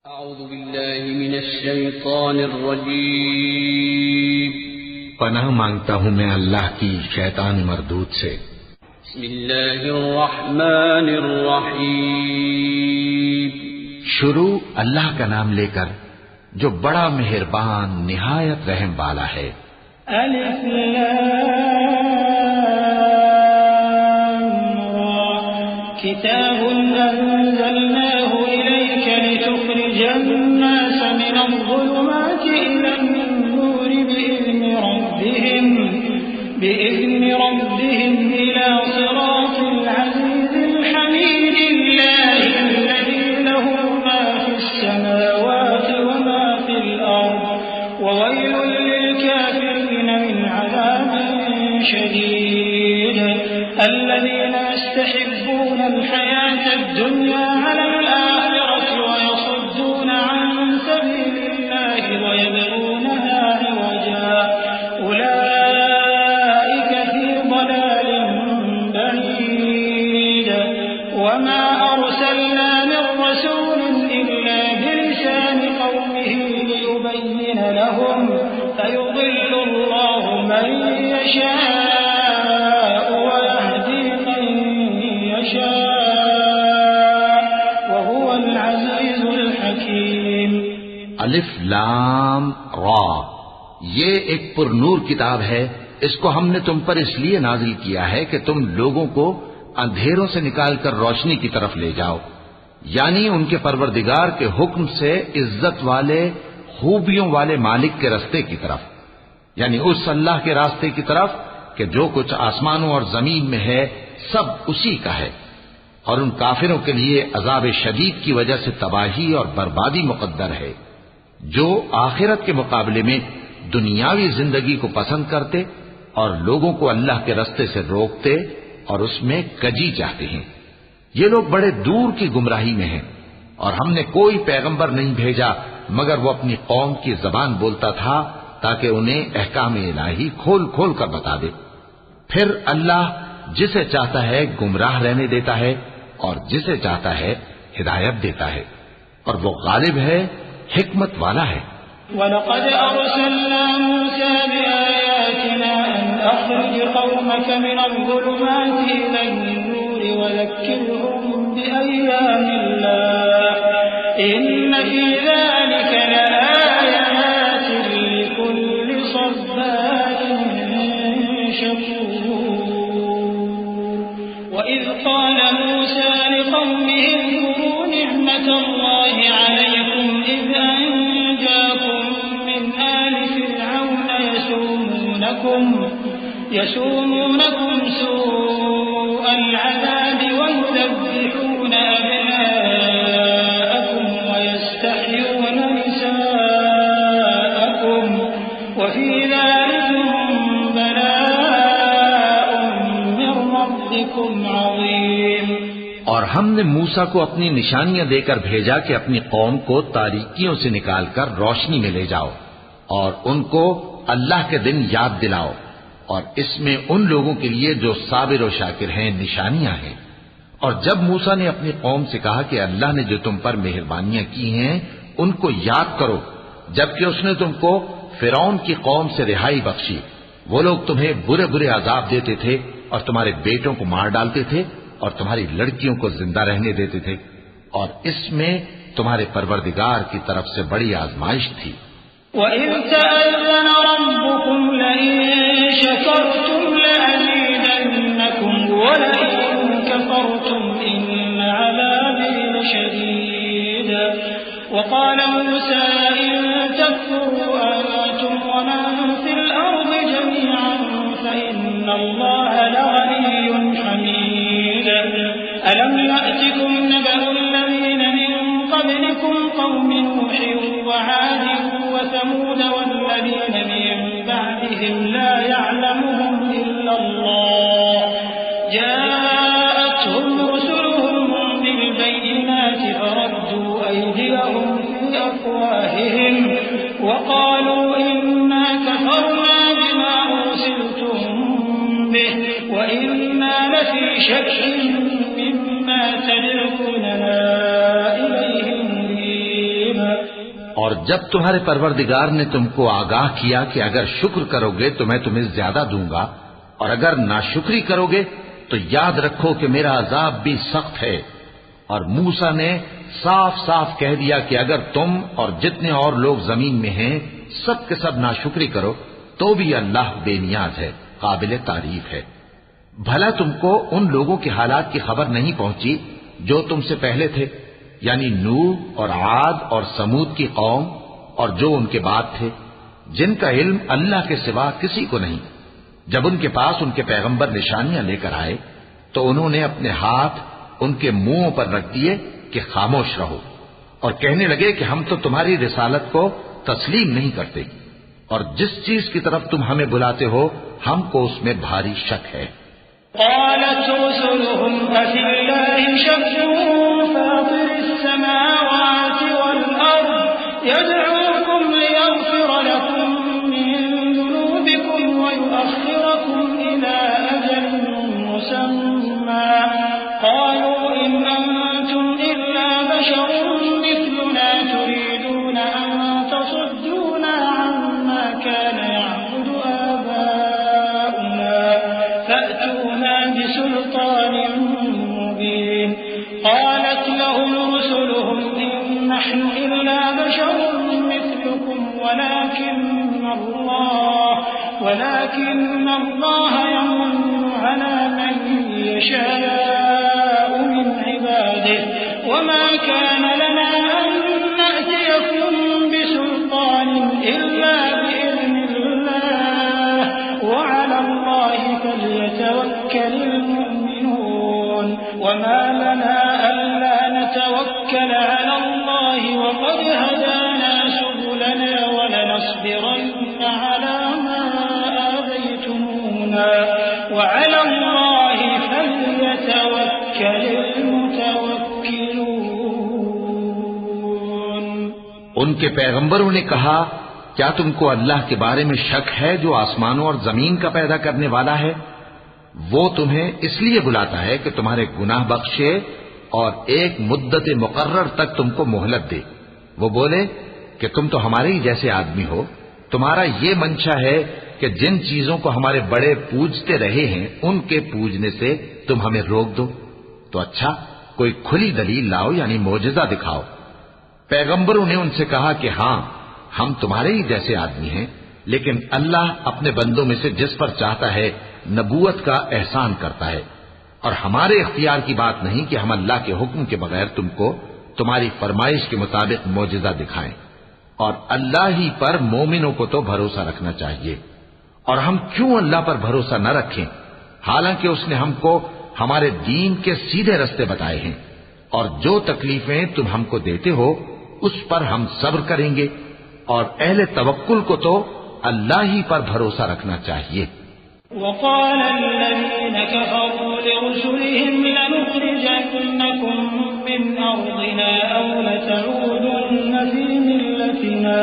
اعوذ باللہ من الشیطان الرجیم پناہ مانگتا ہوں میں اللہ کی شیطان مردود سے۔ بسم اللہ الرحمن الرحیم شروع اللہ کا نام لے کر جو بڑا مہربان نہایت رحم والا ہے۔ الف لام را کتاب انزلناه الیک لتخرج الناس من الظلمات الى النور بإذن ربهم الى صراط العزيز الحميد الله الذي له ما في السماوات وما في الأرض وويل للكافرين من عذاب شديد الذين يستحبون الحياة الدنيا على الآخرة ويصدون عن سبيل الله ويبغونها عوجا أولئك في ضلال بعيد وما أرسلنا من رسول إلا بلسان قومه ليبين لهم فيضل الله من يشاء ويهدي من يشاء وهو العزيز الحكيم۔ الف لام را، یہ ایک پر نور کتاب ہے، اس کو ہم نے تم پر اس لیے نازل کیا ہے کہ تم لوگوں کو اندھیروں سے نکال کر روشنی کی طرف لے جاؤ، یعنی ان کے پروردگار کے حکم سے عزت والے خوبیوں والے مالک کے راستے کی طرف، یعنی اس اللہ کے راستے کی طرف کہ جو کچھ آسمانوں اور زمین میں ہے سب اسی کا ہے، اور ان کافروں کے لیے عذاب شدید کی وجہ سے تباہی اور بربادی مقدر ہے، جو آخرت کے مقابلے میں دنیاوی زندگی کو پسند کرتے اور لوگوں کو اللہ کے راستے سے روکتے اور اس میں کجی چاہتے ہیں۔ یہ لوگ بڑے دور کی گمراہی میں ہیں، اور ہم نے کوئی پیغمبر نہیں بھیجا مگر وہ اپنی قوم کی زبان بولتا تھا تاکہ انہیں احکام الہی کھول کھول کر بتا دے۔ پھر اللہ جسے چاہتا ہے گمراہ رہنے دیتا ہے اور جسے چاہتا ہے ہدایت دیتا ہے، اور وہ غالب ہے، حکمت والا ہے۔ وَلَقَدْ أَرْسَلْنَا مُوسَى بِآيَاتِنَا أَنْ أَخْرِجْ قَوْمَكَ مِنَ الظُّلُمَاتِ إِلَى النُّورِ وَذَكِّرْهُم بِأَيَّامِ اللَّهِ إِنَّ فِي ذَلِكَ لَآيَاتٍ لِكُلِّ صَبَّارٍ شَكُورٍ وَإِذْ قَالَ مُوسَى لِقَوْمِهِ اذْكُرُوا نِعْمَةَ اللَّهِ عَلَيْكُمْ إِذْ أَنجَاكُم مِّنْ آلِ فِرْعَوْنَ يَسُومُونَكُمْ سُوءَ الْعَذَابِ وَيُذَبِّحُونَ أَبْنَاءَكُمْ وَيَسْتَحْيُونَ نِسَاءَكُمْ وَفِي ذَلِكُمْ بَلَاءٌ مِّن رَّبِّكُمْ عَظِيمٌ۔ اور ہم نے موسیٰ کو اپنی نشانیاں دے کر بھیجا کہ اپنی قوم کو تاریکیوں سے نکال کر روشنی میں لے جاؤ، اور ان کو اللہ کے دن یاد دلاؤ، اور اس میں ان لوگوں کے لیے جو صابر و شاکر ہیں نشانیاں ہیں۔ اور جب موسیٰ نے اپنی قوم سے کہا کہ اللہ نے جو تم پر مہربانیاں کی ہیں ان کو یاد کرو، جبکہ اس نے تم کو فرعون کی قوم سے رہائی بخشی، وہ لوگ تمہیں برے برے عذاب دیتے تھے اور تمہارے بیٹوں کو مار ڈالتے تھے اور تمہاری لڑکیوں کو زندہ رہنے دیتے تھے، اور اس میں تمہارے پروردگار کی طرف سے بڑی آزمائش تھی۔ وَإِذْ تَأَذَّنَ رَبُّكُمْ لَئِن شَكَرْتُمْ لَأَزِيدَنَّكُمْ وَلَئِن كَفَرْتُمْ إِنَّ عَذَابِي لَشَدِيدٌ وَقَالَ مُوسَى إِن تَكْفُرُوا أَنتُمْ وَمَن فِي الْأَرْضِ جَمِيعًا فَإِنَّ اللَّهَ لَغَنِيٌّ حَمِيدٌ أَلَمْ يَأْتِكُمْ نَبَأُ الَّذِينَ مِن قَبْلِكُمْ قَوْمِ نُوحٍ وَعَادٍ وَثَمُودَ وَالَّذِينَ مِن بَعْدِهِمْ لَا يَعْلَمُهُمْ إِلَّا اللَّهُ جَاءَتْهُمْ رُسُلُهُم بِالْبَيِّنَاتِ فَرَدُّوا أَيْدِيَهُمْ فِي أَفْوَاهِهِمْ وَقَالُوا إِنَّا كَفَرْنَا بِمَا أُرْسِلْتُم بِهِ وَإِنَّا لَفِي شَكٍّ مِّمَّا تَدْعُونَنَا إِلَيْهِ مُرِيبٍ۔ اور جب تمہارے پروردگار نے تم کو آگاہ کیا کہ اگر شکر کرو گے تو میں تمہیں زیادہ دوں گا اور اگر ناشکری کرو گے تو یاد رکھو کہ میرا عذاب بھی سخت ہے. اور موسیٰ نے صاف صاف کہہ دیا کہ اگر تم اور جتنے اور لوگ زمین میں ہیں سب کے سب ناشکری کرو تو بھی اللہ بے نیاز ہے، قابل تعریف ہے. بھلا تم کو ان لوگوں کے حالات کی خبر نہیں پہنچی جو تم سے پہلے تھے، یعنی نوح اور عاد اور سمود کی قوم اور جو ان کے بعد تھے، جن کا علم اللہ کے سوا کسی کو نہیں. جب ان کے پاس ان کے پیغمبر نشانیاں لے کر آئے تو انہوں نے اپنے ہاتھ ان کے منہوں پر رکھ دیے کہ خاموش رہو، اور کہنے لگے کہ ہم تو تمہاری رسالت کو تسلیم نہیں کرتے، اور جس چیز کی طرف تم ہمیں بلاتے ہو ہم کو اس میں بھاری شک ہے. قالت رسلهم أفي الله شك فاطر السماوات والأرض يدعوكم ليغفر لكم من ذنوبكم ويؤخركم إلى أجل مسمى قالوا إن أنتم إلا بشر مثلنا تريدون أن تصدونا عما كان يعبد آباؤنا فأتونا بسلطان مبين. قالت لهم رسلهم إن نحن إلا بشر مثلكم ولكن الله يمن على من يشاء من عباده وما كان لنا أن نأتيكم بسلطان إلا بإذن الله وعلى الله فليتوكل المؤمنون. وما لنا ألا نتوكل على الله وقد هدانا سبلنا ولنصبرن على ما آذيتمونا وعلى الله فليتوكل المتوكلون. ان کے پیغمبروں نے کہا کیا تم کو اللہ کے بارے میں شک ہے جو آسمانوں اور زمین کا پیدا کرنے والا ہے؟ وہ تمہیں اس لیے بلاتا ہے کہ تمہارے گناہ بخشے اور ایک مدت مقرر تک تم کو مہلت دے. وہ بولے کہ تم تو ہمارے ہی جیسے آدمی ہو، تمہارا یہ منشا ہے کہ جن چیزوں کو ہمارے بڑے پوجتے رہے ہیں ان کے پوجنے سے تم ہمیں روک دو. تو اچھا کوئی کھلی دلیل لاؤ، یعنی معجزہ دکھاؤ. پیغمبروں نے ان سے کہا کہ ہاں ہم تمہارے ہی جیسے آدمی ہیں، لیکن اللہ اپنے بندوں میں سے جس پر چاہتا ہے نبوت کا احسان کرتا ہے، اور ہمارے اختیار کی بات نہیں کہ ہم اللہ کے حکم کے بغیر تم کو تمہاری فرمائش کے مطابق معجزہ دکھائیں. اور اللہ ہی پر مومنوں کو تو بھروسہ رکھنا چاہیے. اور ہم کیوں اللہ پر بھروسہ نہ رکھیں حالانکہ اس نے ہم کو ہمارے دین کے سیدھے رستے بتائے ہیں، اور جو تکلیفیں تم ہم کو دیتے ہو اس پر ہم صبر کریں گے. اور اہل توکل کو تو اللہ ہی پر بھروسہ رکھنا چاہیے. وقال الذين كفروا لرسلهم لنخرجنكم من أرضنا أو لتعودن في ملتنا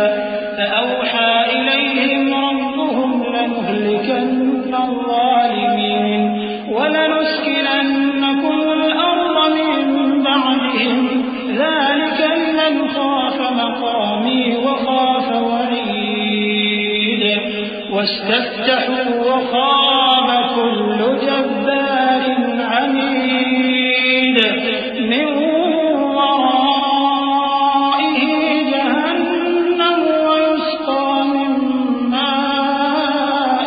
فأوحى إليهم ربهم لنهلكن الظالمين ولنسكننكم الأرض من بعدهم ذلك لمن خاف مقامي وخاف وعيد واستفتحوا وخاب كل جبار عنيد من ورائه جهنم ويسقى من ماء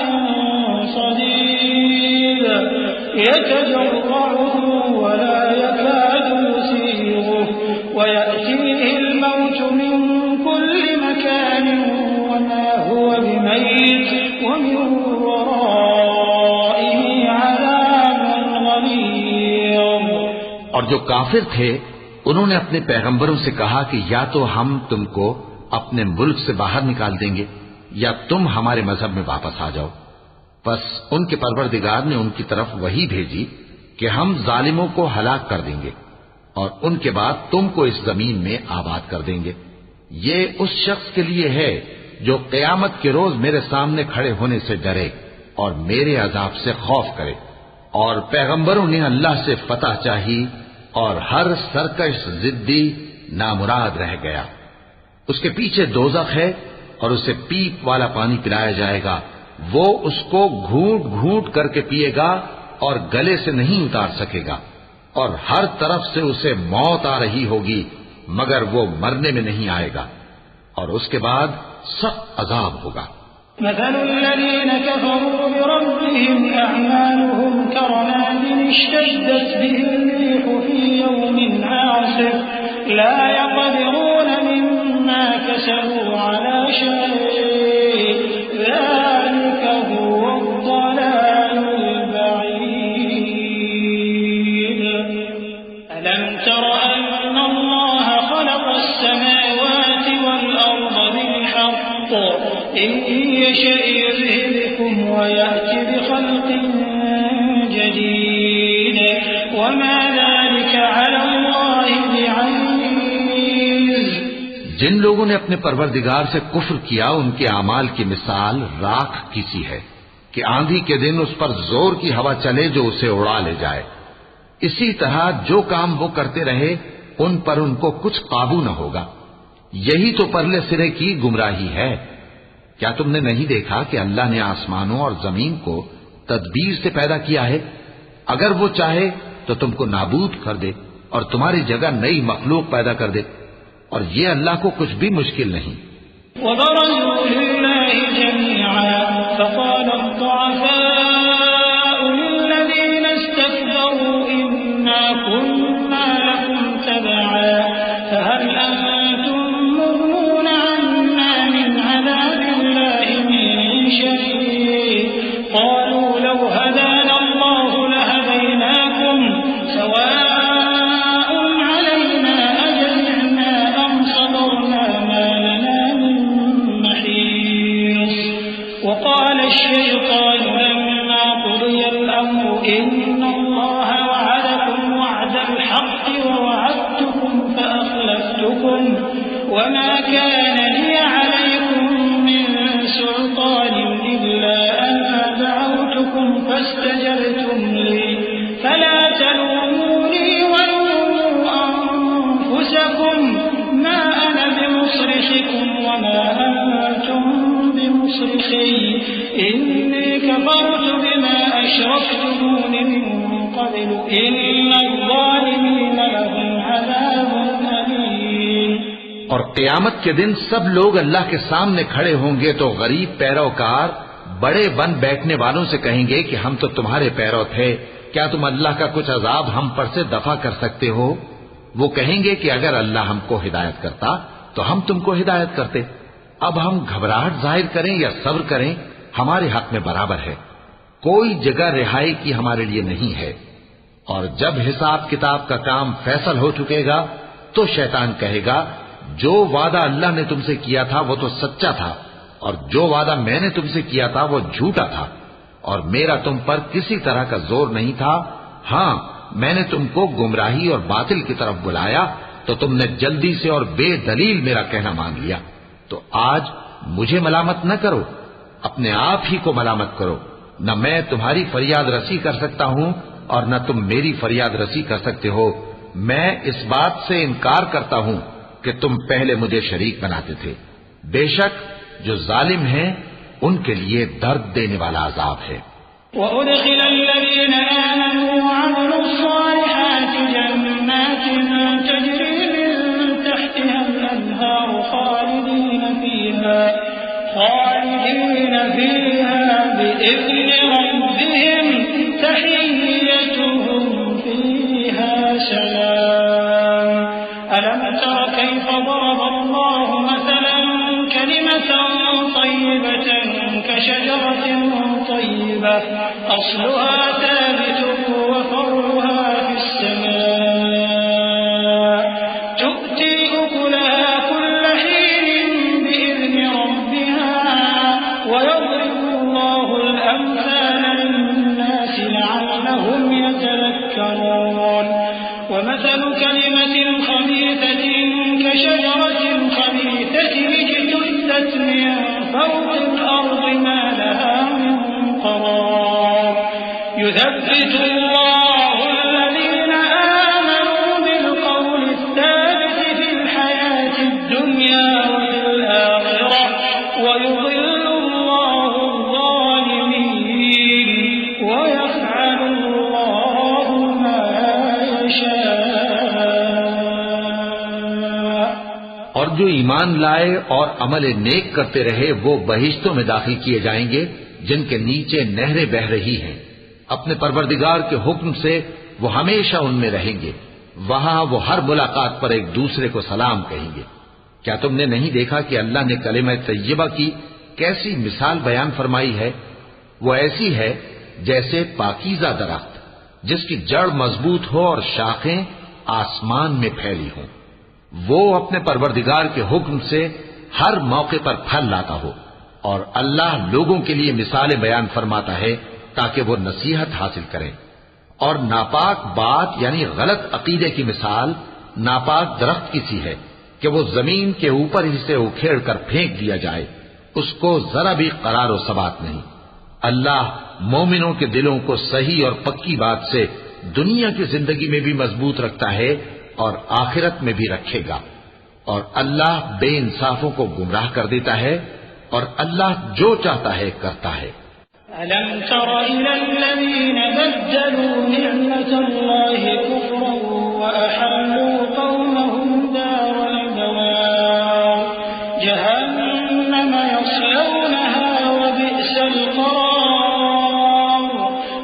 صديد يتجرعه ولا يكاد يسيغه ويأتيه الموت من كل مكان وما هو بميت ومن ورائه عذاب غليظ. اور جو کافر تھے انہوں نے اپنے پیغمبروں سے کہا کہ یا تو ہم تم کو اپنے ملک سے باہر نکال دیں گے یا تم ہمارے مذہب میں واپس آ جاؤ. بس ان کے پروردگار نے ان کی طرف وحی بھیجی کہ ہم ظالموں کو ہلاک کر دیں گے اور ان کے بعد تم کو اس زمین میں آباد کر دیں گے. یہ اس شخص کے لیے ہے جو قیامت کے روز میرے سامنے کھڑے ہونے سے ڈرے اور میرے عذاب سے خوف کرے. اور پیغمبروں نے اللہ سے فتح چاہی اور ہر سرکش ضدی نامراد رہ گیا. اس کے پیچھے دوزخ ہے اور اسے پیپ والا پانی پلایا جائے گا، وہ اس کو گھونٹ گھونٹ کر کے پیے گا اور گلے سے نہیں اتار سکے گا، اور ہر طرف سے اسے موت آ رہی ہوگی مگر وہ مرنے میں نہیں آئے گا، اور اس کے بعد سخت عذاب ہوگا۔ مثل الذين كفروا بربهم أعمالهم كرماد اشتدت به الريح في يوم عاصف لا يقدرون مما كسبوا على شيء ذلك هو الضلال البعيد ألم تر أن الله خلق السماوات والأرض بالحق إن يشأ يذهبكم ويأتي بخلق جديد وما ذلك على الله بعزيز۔ جن لوگوں نے اپنے پروردگار سے کفر کیا ان کے اعمال کی مثال راکھ کی سی ہے کہ آندھی کے دن اس پر زور کی ہوا چلے جو اسے اڑا لے جائے۔ اسی طرح جو کام وہ کرتے رہے ان پر ان کو کچھ قابو نہ ہوگا۔ یہی تو پرلے سرے کی گمراہی ہے۔ کیا تم نے نہیں دیکھا کہ اللہ نے آسمانوں اور زمین کو تدبیر سے پیدا کیا ہے؟ اگر وہ چاہے تو تم کو نابود کر دے اور تمہاری جگہ نئی مخلوق پیدا کر دے، اور یہ اللہ کو کچھ بھی مشکل نہیں۔ وَبَرَزُوا لِلَّهِ جَمِيعًا فَقَالَ الضُّعَفَاءُ لِلَّذِينَ اسْتَكْبَرُوا إِنَّا كُنَّا لَكُمْ تَبَعًا فَهَلْ أَنتُم مُّغْنُونَ عَنَّا مِنْ عَذَابِ اللَّهِ مِن شَيْءٍ قَالُوا لَوْ هَدَانَا اللَّهُ لَهَدَيْنَاكُمْ سَوَاءٌ عَلَيْنَا أَجَزِعْنَا أَمْ صَبَرْنَا مَا لَنَا مِن مَّحِيصٍ وَقَالَ الشَّيْطَانُ لَمَّا قُضِيَ الْأَمْرُ إِنَّ اللَّهَ وَعَدَكُمْ وَعْدَ الْحَقِّ وَوَعَدتُّكُمْ فَأَخْلَفْتُكُمْ وَمَا كَانَ لِيَ عَلَيْكُمْ مِن سُلْطَانٍ إِلَّا أَن دَعَوْتُكُمْ فَاسْتَجَبْتُمْ لِي فَلَا تَلُومُونِي وَلُومُوا أَنفُسَكُمْ مَا أَنَا بِمُصْرِخِكُمْ وَمَا أَنتُم بِمُصْرِخِيَّ إِنِّي كَفَرْتُ بِمَا أَشْرَكْتُمُونِ مِن قَبْلُ إِنَّ الظَّالِمِينَ لَهُمْ عَذَابٌ أَلِيمٌ۔ اور قیامت کے دن سب لوگ اللہ کے سامنے کھڑے ہوں گے تو غریب پیروکار بڑے بن بیٹھنے والوں سے کہیں گے کہ ہم تو تمہارے پیرو تھے، کیا تم اللہ کا کچھ عذاب ہم پر سے دفع کر سکتے ہو؟ وہ کہیں گے کہ اگر اللہ ہم کو ہدایت کرتا تو ہم تم کو ہدایت کرتے۔ اب ہم گھبراہٹ ظاہر کریں یا صبر کریں ہمارے حق میں برابر ہے، کوئی جگہ رہائی کی ہمارے لیے نہیں ہے۔ اور جب حساب کتاب کا کام فیصل ہو چکے گا تو شیطان کہے گا جو وعدہ اللہ نے تم سے کیا تھا وہ تو سچا تھا، اور جو وعدہ میں نے تم سے کیا تھا وہ جھوٹا تھا، اور میرا تم پر کسی طرح کا زور نہیں تھا۔ ہاں، میں نے تم کو گمراہی اور باطل کی طرف بلایا تو تم نے جلدی سے اور بے دلیل میرا کہنا مان لیا۔ تو آج مجھے ملامت نہ کرو، اپنے آپ ہی کو ملامت کرو۔ نہ میں تمہاری فریاد رسی کر سکتا ہوں اور نہ تم میری فریاد رسی کر سکتے ہو۔ میں اس بات سے انکار کرتا ہوں کہ تم پہلے مجھے شریک بناتے تھے۔ بے شک جو ظالم ہیں ان کے لیے درد دینے والا عذاب ہے۔ وَأُدْخِلَ الَّذِينَ آمَنُوا وَعَمِلُوا الصَّالِحَاتِ جَنَّاتٍ تَجْرِي مِن تَحْتِهَا الْأَنْهَارُ خَالِدِينَ فِيهَا بِإِذْنِ رَبِّهِمْ تَحِيَّتُهُمْ فِيهَا سَلَامٌ أَلَمْ تَرَ كَيْفَ ضَرَبَ اللَّهُ مَثَلًا كَلِمَةً طَيِّبَةً كَشَجَرَةٍ طَيِّبَةٍ أَصْلُهَا ثَابِتٌ وَفَرْعُهَا فِي السَّمَاءِ تُؤْتِي أُكُلَهَا كُلَّ حِينٍ بِإِذْنِ رَبِّهَا وَيَضْرِبُ اللَّهُ الْأَمْثَالَ لِلنَّاسِ لَعَلَّهُمْ يَتَذَكَّرُونَ وَمَثَلُ كَلِمَةٍ خَبِيثَةٍ كَشَجَرَةٍ خَبِيثَةٍ اجْتُثَّتْ مِن فَوْقِ الْأَرْضِ مَا لَهَا مِن قَرَارٍ يُثَبِّتُ اللَّهُ الَّذِينَ آمَنُوا بِالْقَوْلِ الثَّابِتِ فِي الْحَيَاةِ الدُّنْيَا اور جو ایمان لائے اور عمل نیک کرتے رہے وہ بہشتوں میں داخل کیے جائیں گے جن کے نیچے نہریں بہ رہی ہیں، اپنے پروردگار کے حکم سے وہ ہمیشہ ان میں رہیں گے، وہاں وہ ہر ملاقات پر ایک دوسرے کو سلام کہیں گے۔ کیا تم نے نہیں دیکھا کہ اللہ نے کلمہ طیبہ کی کیسی مثال بیان فرمائی ہے؟ وہ ایسی ہے جیسے پاکیزہ درخت جس کی جڑ مضبوط ہو اور شاخیں آسمان میں پھیلی ہوں، وہ اپنے پروردگار کے حکم سے ہر موقع پر پھل لاتا ہو، اور اللہ لوگوں کے لیے مثالیں بیان فرماتا ہے تاکہ وہ نصیحت حاصل کریں۔ اور ناپاک بات یعنی غلط عقیدے کی مثال ناپاک درخت کی سی ہے کہ وہ زمین کے اوپر ہی سے اکھیڑ کر پھینک دیا جائے، اس کو ذرا بھی قرار و ثبات نہیں۔ اللہ مومنوں کے دلوں کو صحیح اور پکی بات سے دنیا کی زندگی میں بھی مضبوط رکھتا ہے اور آخرت میں بھی رکھے گا، اور اللہ بے انصافوں کو گمراہ کر دیتا ہے، اور اللہ جو چاہتا ہے کرتا ہے۔ أَلَمْ تَرَ إِلَى الَّذِينَ بَدَّلُوا نِعْمَةَ اللَّهِ كُفْرًا وَأَحَلُّوا قَوْمَهُمْ دَارَ الْبَوَارِ جَهَنَّمَ يَصْلَوْنَهَا وَبِئْسَ الْقَرَارُ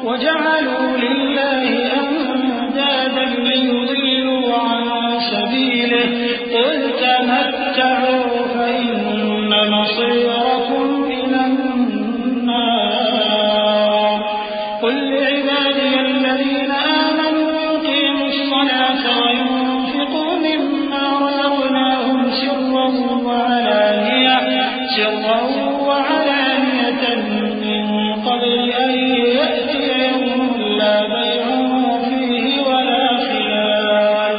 وَجَعَلُوا لِلَّهِ أَندَادًا لِيُضِلُّوا عَن سَبِيلِهِ قُلْ تَمَتَّعُوا فَإِنَّ مَصِيرَكُمْ إِلَى النَّارِ قُلْ لِعِبَادِيَ الَّذِينَ آمَنُوا يُقِيمُوا الصَّلَاةَ وَيُنفِقُوا مِمَّا رَزَقْنَاهُمْ سِرًّا وَعَلَانِيَةً مِّن قَبْلِ أَن يَأْتِيَ يَوْمٌ لَّا بَيْعٌ فِيهِ وَلَا خِلَالٌ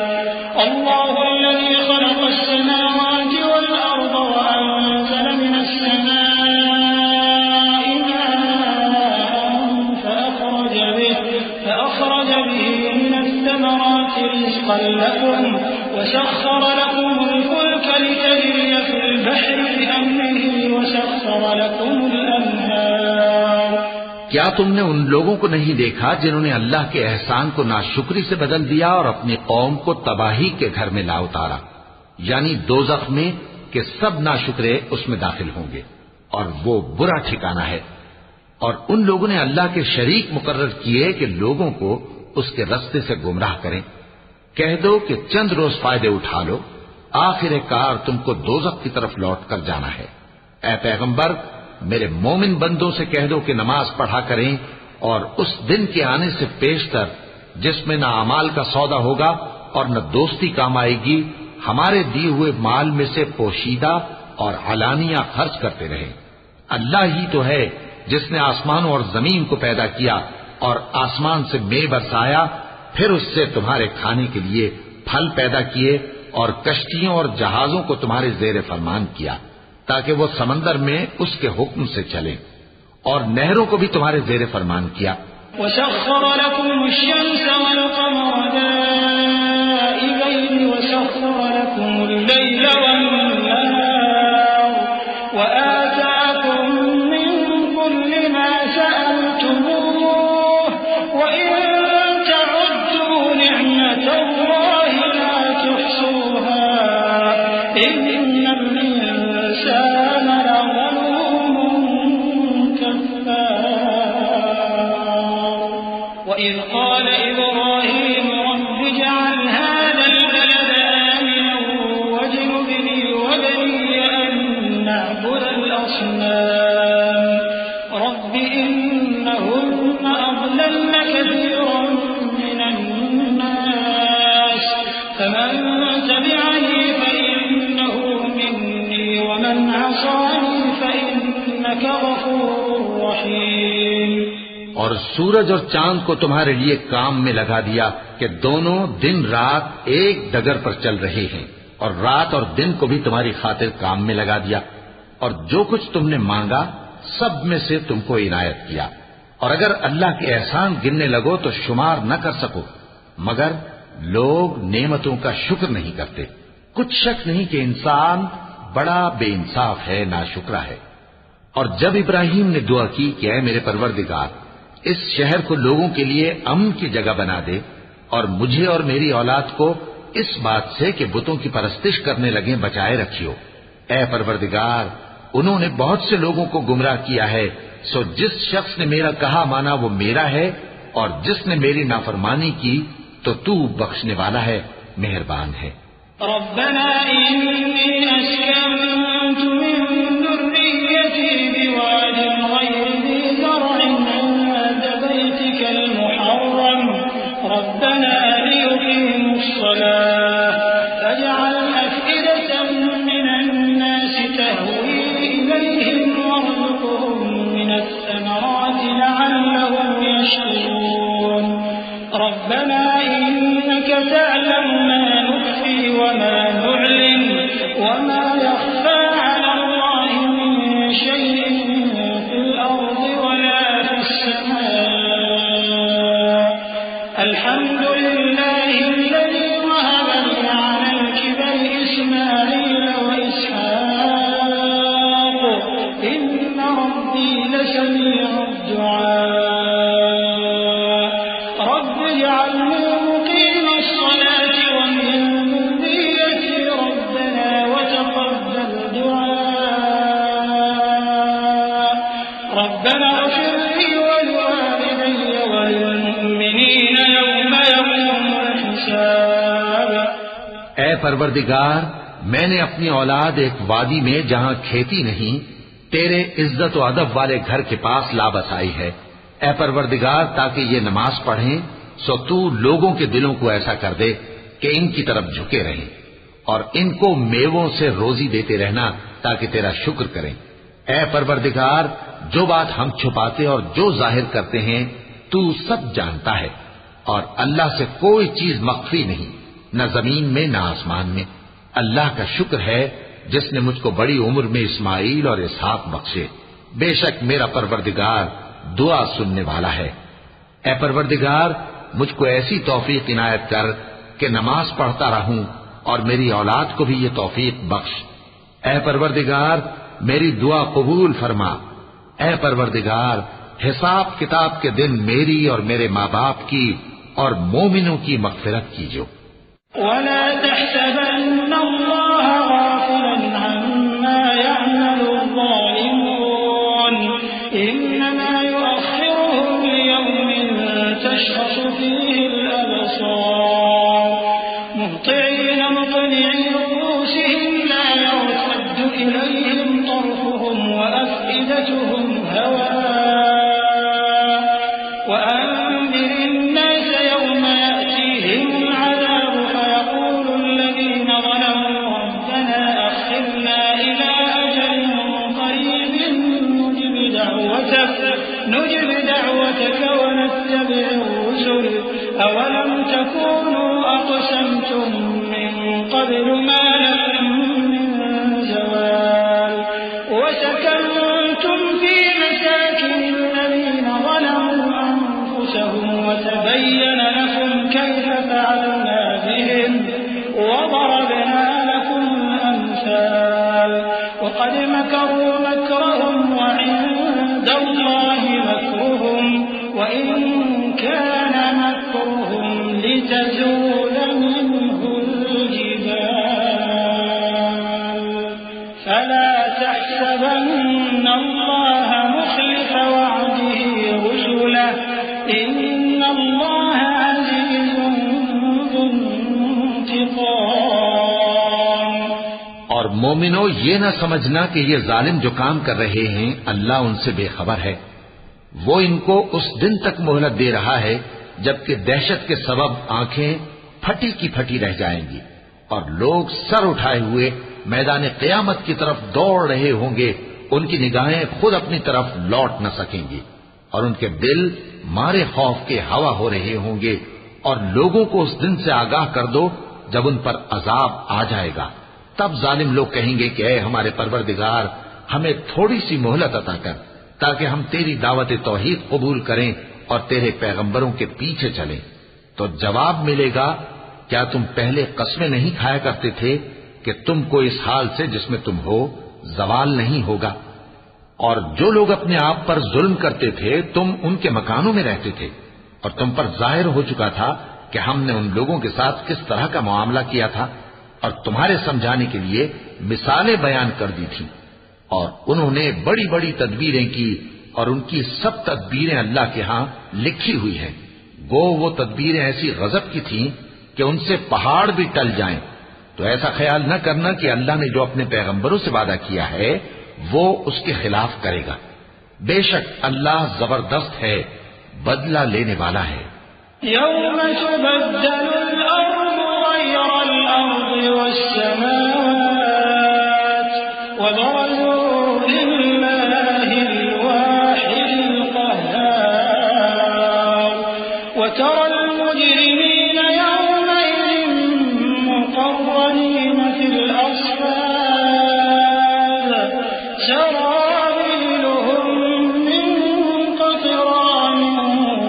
اللَّهُ الَّذِي خَلَقَ السَّمَاوَاتِ وَالْأَرْضَ وَأَنزَلَ مِنَ السَّمَاءِ مَاءً فَأَخْرَجَ بِهِ مِنَ الثَّمَرَاتِ رِزْقًا لَّكُمْ وَسَخَّرَ لَكُمُ الْفُلْكَ لِتَجْرِيَ فِي الْبَحْرِ بِأَمْرِهِ وَسَخَّرَ لَكُمُ الْأَنْهَارَ۔ کیا تم نے ان لوگوں کو نہیں دیکھا جنہوں نے اللہ کے احسان کو ناشکری سے بدل دیا اور اپنی قوم کو تباہی کے گھر میں لا اتارا، یعنی دوزخ میں کہ سب ناشکرے اس میں داخل ہوں گے، اور وہ برا ٹھکانہ ہے۔ اور ان لوگوں نے اللہ کے شریک مقرر کیے کہ لوگوں کو اس کے رستے سے گمراہ کریں۔ کہہ دو کہ چند روز فائدے اٹھا لو، آخر کار تم کو دوزخ کی طرف لوٹ کر جانا ہے۔ اے پیغمبر، میرے مومن بندوں سے کہہ دو کہ نماز پڑھا کریں، اور اس دن کے آنے سے پیشتر جس میں نہ اعمال کا سودا ہوگا اور نہ دوستی کام آئے گی، ہمارے دیے ہوئے مال میں سے پوشیدہ اور علانیہ خرچ کرتے رہیں۔ اللہ ہی تو ہے جس نے آسمانوں اور زمین کو پیدا کیا اور آسمان سے مے برسایا، پھر اس سے تمہارے کھانے کے لیے پھل پیدا کیے اور کشتیوں اور جہازوں کو تمہارے زیر فرمان کیا تاکہ وہ سمندر میں اس کے حکم سے چلیں، اور نہروں کو بھی تمہارے زیر فرمان کیا۔ وَسَخَّرَ لَكُمُ الشَّمْسَ وَالْقَمَرَ دَائِبَيْنِ وَسَخَّرَ لَكُمُ اللَّيْلَ وَالنَّهَارَ وَآتَاكُم مِّن كُلِّ مَا سَأَلْتُمُوهُ وَإِن تَعُدُّوا نِعْمَةَ اللَّهِ لَا تُحْصُوهَا إِنَّ الْإِنسَانَ لَظَلُومٌ كَفَّارٌ وَإِذْ قَالَ إِبْرَاهِيمُ رَبِّ اجْعَلْ هَٰذَا الْبَلَدَ آمِنًا وَاجْنُبْنِي وَبَنِيَّ أَن نَّعْبُدَ الْأَصْنَامَ رَبِّ إِنَّهُنَّ أَضْلَلْنَ كَثِيرًا مِّنَ النَّاسِ فَمَن تَبِعَنِي فَإِنَّهُ مِنِّي وَمَنْ عَصَانِي فَإِنَّكَ غَفُورٌ رَّحِيمٌ۔ اور سورج اور چاند کو تمہارے لیے کام میں لگا دیا کہ دونوں دن رات ایک ڈگر پر چل رہے ہیں، اور رات اور دن کو بھی تمہاری خاطر کام میں لگا دیا، اور جو کچھ تم نے مانگا سب میں سے تم کو عنایت کیا، اور اگر اللہ کے احسان گننے لگو تو شمار نہ کر سکو، مگر لوگ نعمتوں کا شکر نہیں کرتے۔ کچھ شک نہیں کہ انسان بڑا بے انصاف ہے، ناشکرا ہے۔ اور جب ابراہیم نے دعا کی کہ اے میرے پروردگار، اس شہر کو لوگوں کے لیے امن کی جگہ بنا دے اور مجھے اور میری اولاد کو اس بات سے کہ بتوں کی پرستش کرنے لگے بچائے رکھیو۔ اے پروردگار، انہوں نے بہت سے لوگوں کو گمراہ کیا ہے، سو جس شخص نے میرا کہا مانا وہ میرا ہے، اور جس نے میری نافرمانی کی تو تو بخشنے والا ہے، مہربان ہے۔ ربنا إني أسكنت من ذريتي بواد غير ذي زرع عند بيتك المحرم ربنا ليقيموا الصلاة فاجعل أفئدة من الناس تهوي إليهم وارزقهم من الثمرات لعلهم يشكرون ربنا إنك تعلم ما نخفي وما نعلن وما يخفى على الله من شيء في الأرض ولا في السماء الحمد لله الذي وهب لي على الكبر إسماعيل وإسحاق إن ربي لسميع الدعاء رب اجعلني مقيم الصلاة ومن ذريتي ربنا وتقبل دعاء ربنا اغفر لي ولوالدي وللمؤمنين يوم يقوم الحساب اے پروردگار، میں نے اپنی اولاد ایک وادی میں جہاں کھیتی نہیں تیرے عزت و ادب والے گھر کے پاس لا بسائی ہے۔ اے پروردگار، تاکہ یہ نماز پڑھیں سو تو لوگوں کے دلوں کو ایسا کر دے کہ ان کی طرف جھکے رہیں، اور ان کو میووں سے روزی دیتے رہنا تاکہ تیرا شکر کریں۔ اے پروردگار، جو بات ہم چھپاتے اور جو ظاہر کرتے ہیں تو سب جانتا ہے، اور اللہ سے کوئی چیز مخفی نہیں، نہ زمین میں نہ آسمان میں۔ اللہ کا شکر ہے جس نے مجھ کو بڑی عمر میں اسماعیل اور اسحاق بخشے، بے شک میرا پروردگار دعا سننے والا ہے۔ اے پروردگار، مجھ کو ایسی توفیق عنایت کر کہ نماز پڑھتا رہوں، اور میری اولاد کو بھی یہ توفیق بخش۔ اے پروردگار، میری دعا قبول فرما۔ اے پروردگار، حساب کتاب کے دن میری اور میرے ماں باپ کی اور مومنوں کی مغفرت کیجو۔ ولا تحسبن الله غافلا عما يعمل الظالمون إنما يؤخرهم ليوم تشخص فيه الأبصار مهطعين مقنعي رؤوسهم لا يرتد إليهم طرفهم وأفئدتهم هواء وأنذر الناس يوم يأتيهم العذاب فيقول الذين ظلموا ربنا أخرنا إلى أجل قريب نجب دعوتك ونتبع الرسل أولم تكونوا أقسمتم من قبل ما لكم من زوال وسكنتم في مساكن الذين ظلموا أنفسهم وتبين لكم كيف فعلنا بهم وضربنا لكم الأمثال وقد مكروا مكرهم وعند الله مكرهم وإن كان مكرهم لتزول منه الجبال فلا تحسبن الله مخلف وعده رسله إن الله عزيز ذو انتقام۔ اور مومنو، یہ نہ سمجھنا کہ یہ ظالم جو کام کر رہے ہیں اللہ ان سے بے خبر ہے، وہ ان کو اس دن تک مہلت دے رہا ہے جبکہ دہشت کے سبب آنکھیں پھٹی کی پھٹی رہ جائیں گی، اور لوگ سر اٹھائے ہوئے میدان قیامت کی طرف دوڑ رہے ہوں گے، ان کی نگاہیں خود اپنی طرف لوٹ نہ سکیں گی، اور ان کے دل مارے خوف کے ہوا ہو رہے ہوں گے۔ اور لوگوں کو اس دن سے آگاہ کر دو جب ان پر عذاب آ جائے گا، تب ظالم لوگ کہیں گے کہ اے ہمارے پروردگار، ہمیں تھوڑی سی مہلت عطا کر تاکہ ہم تیری دعوت توحید قبول کریں اور تیرے پیغمبروں کے پیچھے چلیں۔ تو جواب ملے گا، کیا تم پہلے قسمیں نہیں کھایا کرتے تھے کہ تم کو اس حال سے جس میں تم ہو زوال نہیں ہوگا؟ اور جو لوگ اپنے آپ پر ظلم کرتے تھے تم ان کے مکانوں میں رہتے تھے، اور تم پر ظاہر ہو چکا تھا کہ ہم نے ان لوگوں کے ساتھ کس طرح کا معاملہ کیا تھا اور تمہارے سمجھانے کے لیے مثالیں بیان کر دی تھیں، اور انہوں نے بڑی بڑی تدبیریں کی اور ان کی سب تدبیریں اللہ کے ہاں لکھی ہوئی ہیں۔ گو وہ تدبیریں ایسی غضب کی تھیں کہ ان سے پہاڑ بھی ٹل جائیں، تو ایسا خیال نہ کرنا کہ اللہ نے جو اپنے پیغمبروں سے وعدہ کیا ہے وہ اس کے خلاف کرے گا۔ بے شک اللہ زبردست ہے، بدلہ لینے والا ہے۔ يوم تبدل الأرض غير الأرض والسماوات وبرزوا لله الواحد القهار وترى المجرمين يومئذ مقرنين في الأصفاد سرابيلهم من قطران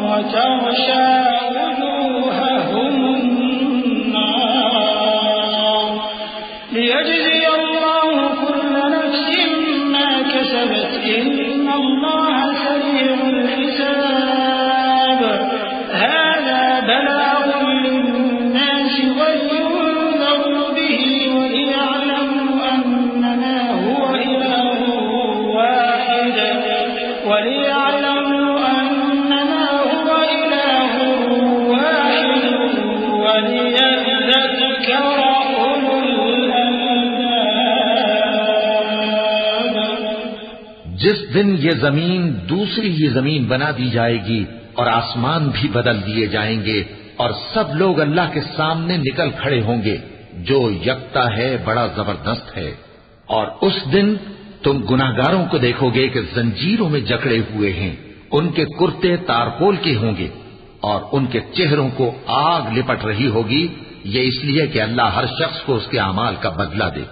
وتغشى وجوههم النار ليجزي الله كل نفس ما كسبت إن الله سريع الحساب هذا بلاغ للناس ولينذروا به وليعلموا أنما هو إله واحد وليعلموا أنما هو إله واحد وليذكر أولو الألباب۔ جس دن یہ زمین دوسری ہی زمین بنا دی جائے گی اور آسمان بھی بدل دیے جائیں گے اور سب لوگ اللہ کے سامنے نکل کھڑے ہوں گے جو یکتا ہے، بڑا زبردست ہے۔ اور اس دن تم گناہگاروں کو دیکھو گے کہ زنجیروں میں جکڑے ہوئے ہیں، ان کے کرتے تارپول کے ہوں گے اور ان کے چہروں کو آگ لپٹ رہی ہوگی، یہ اس لیے کہ اللہ ہر شخص کو اس کے اعمال کا بدلہ دے۔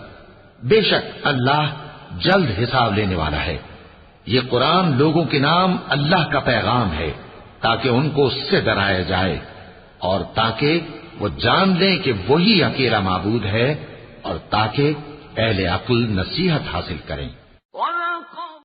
بے شک اللہ جلد حساب لینے والا ہے۔ یہ قرآن لوگوں کے نام اللہ کا پیغام ہے تاکہ ان کو اس سے ڈرایا جائے اور تاکہ وہ جان لیں کہ وہی اکیلا معبود ہے اور تاکہ اہل عقل نصیحت حاصل کریں۔